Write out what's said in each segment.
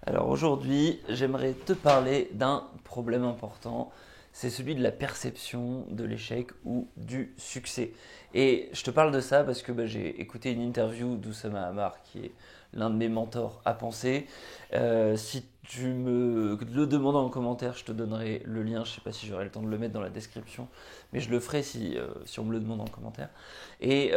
Alors aujourd'hui, j'aimerais te parler d'un problème important, c'est celui de la perception de l'échec ou du succès. Et je te parle de ça parce que j'ai écouté une interview d'Oussama Hamar, qui est l'un de mes mentors à penser. Si tu me le demandes en commentaire, je te donnerai le lien. Je ne sais pas si j'aurai le temps de le mettre dans la description, mais je le ferai si on me le demande en commentaire. Et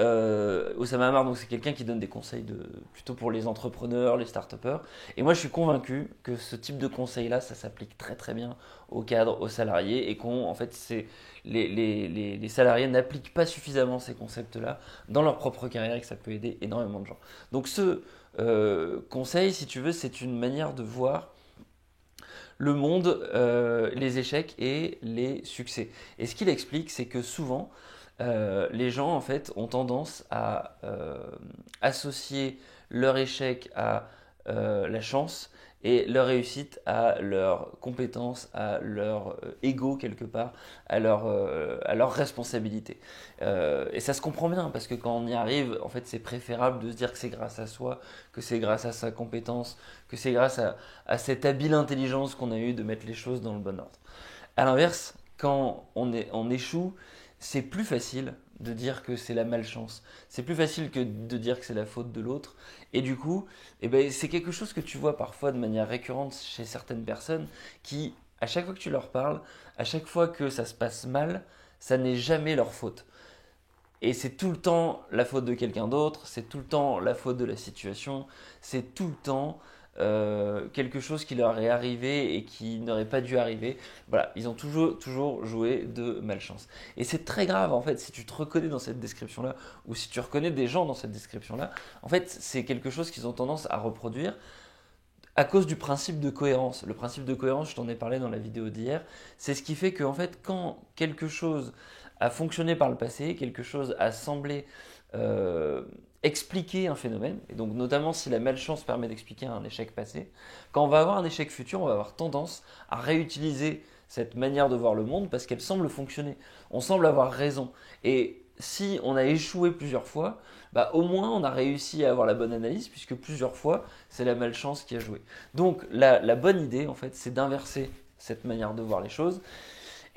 Oussama Hamar, donc c'est quelqu'un qui donne des conseils plutôt pour les entrepreneurs, les start-upers. Et moi, je suis convaincu que ce type de conseil-là, ça s'applique très très bien aux cadres, aux salariés, et qu'en fait, les salariés n'appliquent pas suffisamment ces concepts-là dans leur propre carrière, et que ça peut aider énormément de gens. Donc ce conseil, si tu veux, c'est une manière de voir le monde, les échecs et les succès. Et ce qu'il explique, c'est que souvent, les gens en fait ont tendance à associer leur échec à la chance et leur réussite à leur compétence, à leur ego quelque part, à leur responsabilité. Et ça se comprend bien parce que quand on y arrive, en fait, c'est préférable de se dire que c'est grâce à soi, que c'est grâce à sa compétence, que c'est grâce à cette habile intelligence qu'on a eu de mettre les choses dans le bon ordre. À l'inverse, quand on échoue, c'est plus facile de dire que c'est la malchance. C'est plus facile que de dire que c'est la faute de l'autre. Et du coup, c'est quelque chose que tu vois parfois de manière récurrente chez certaines personnes qui, à chaque fois que tu leur parles, à chaque fois que ça se passe mal, ça n'est jamais leur faute. Et c'est tout le temps la faute de quelqu'un d'autre, c'est tout le temps la faute de la situation, c'est tout le temps quelque chose qui leur est arrivé et qui n'aurait pas dû arriver. Voilà, ils ont toujours joué de malchance. Et c'est très grave en fait si tu te reconnais dans cette description-là ou si tu reconnais des gens dans cette description-là. En fait, c'est quelque chose qu'ils ont tendance à reproduire à cause du principe de cohérence. Le principe de cohérence, je t'en ai parlé dans la vidéo d'hier, c'est ce qui fait que en fait, quand quelque chose a fonctionné par le passé, quelque chose a semblé euh, expliquer un phénomène, et donc notamment si la malchance permet d'expliquer un échec passé, quand on va avoir un échec futur, on va avoir tendance à réutiliser cette manière de voir le monde parce qu'elle semble fonctionner. On semble avoir raison. Et si on a échoué plusieurs fois, au moins on a réussi à avoir la bonne analyse puisque plusieurs fois c'est la malchance qui a joué. Donc la bonne idée en fait c'est d'inverser cette manière de voir les choses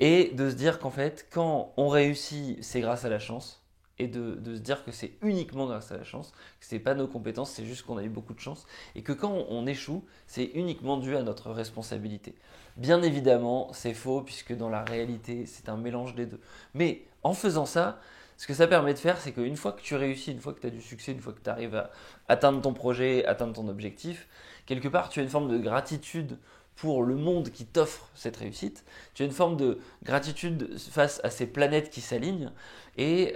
et de se dire qu'en fait quand on réussit c'est grâce à la chance et de se dire que c'est uniquement grâce à la chance, que c'est pas nos compétences, c'est juste qu'on a eu beaucoup de chance et que quand on échoue c'est uniquement dû à notre responsabilité. Bien évidemment c'est faux puisque dans la réalité c'est un mélange des deux. Mais en faisant ça, ce que ça permet de faire, c'est qu'une fois que tu réussis, une fois que tu as du succès, une fois que tu arrives à atteindre ton projet, atteindre ton objectif, quelque part, tu as une forme de gratitude pour le monde qui t'offre cette réussite. Tu as une forme de gratitude face à ces planètes qui s'alignent. Et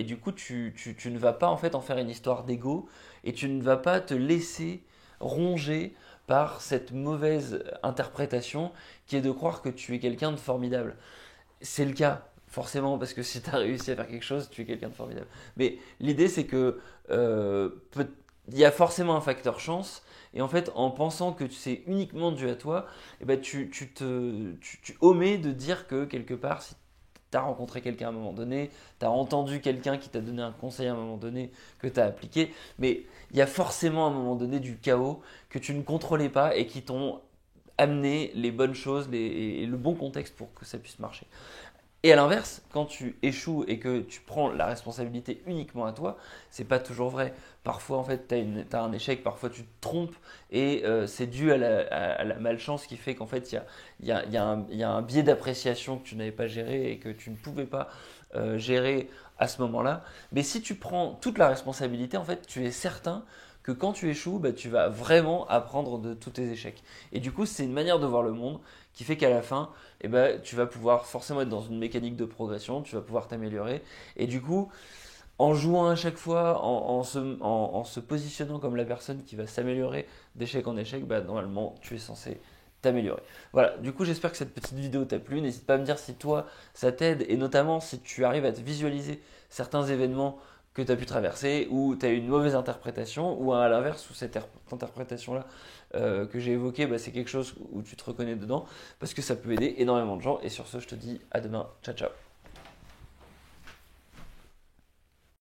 du coup, tu ne vas pas en fait en faire une histoire d'ego et tu ne vas pas te laisser ronger par cette mauvaise interprétation qui est de croire que tu es quelqu'un de formidable. C'est le cas, forcément, parce que si tu as réussi à faire quelque chose, tu es quelqu'un de formidable. Mais l'idée, c'est que il y a forcément un facteur chance, et en fait, en pensant que c'est uniquement dû à toi, tu omets de dire que quelque part, si tu as rencontré quelqu'un à un moment donné, tu as entendu quelqu'un qui t'a donné un conseil à un moment donné que tu as appliqué, mais il y a forcément à un moment donné du chaos que tu ne contrôlais pas et qui t'ont amené les bonnes choses et le bon contexte pour que ça puisse marcher. Et à l'inverse, quand tu échoues et que tu prends la responsabilité uniquement à toi, c'est pas toujours vrai. Parfois, en fait, tu as un échec, parfois tu te trompes et c'est dû à la malchance qui fait qu'en fait, il y a un biais d'appréciation que tu n'avais pas géré et que tu ne pouvais pas gérer à ce moment-là. Mais si tu prends toute la responsabilité, en fait, tu es certain que quand tu échoues, tu vas vraiment apprendre de tous tes échecs. Et du coup, c'est une manière de voir le monde qui fait qu'à la fin, tu vas pouvoir forcément être dans une mécanique de progression, tu vas pouvoir t'améliorer. Et du coup, en jouant à chaque fois, en se positionnant comme la personne qui va s'améliorer d'échec en échec, normalement, tu es censé t'améliorer. Voilà, du coup, j'espère que cette petite vidéo t'a plu. N'hésite pas à me dire si toi, ça t'aide, et notamment si tu arrives à te visualiser certains événements que tu as pu traverser, ou tu as eu une mauvaise interprétation, ou à l'inverse, où cette interprétation-là que j'ai évoquée, c'est quelque chose où tu te reconnais dedans, parce que ça peut aider énormément de gens. Et sur ce, je te dis à demain. Ciao, ciao.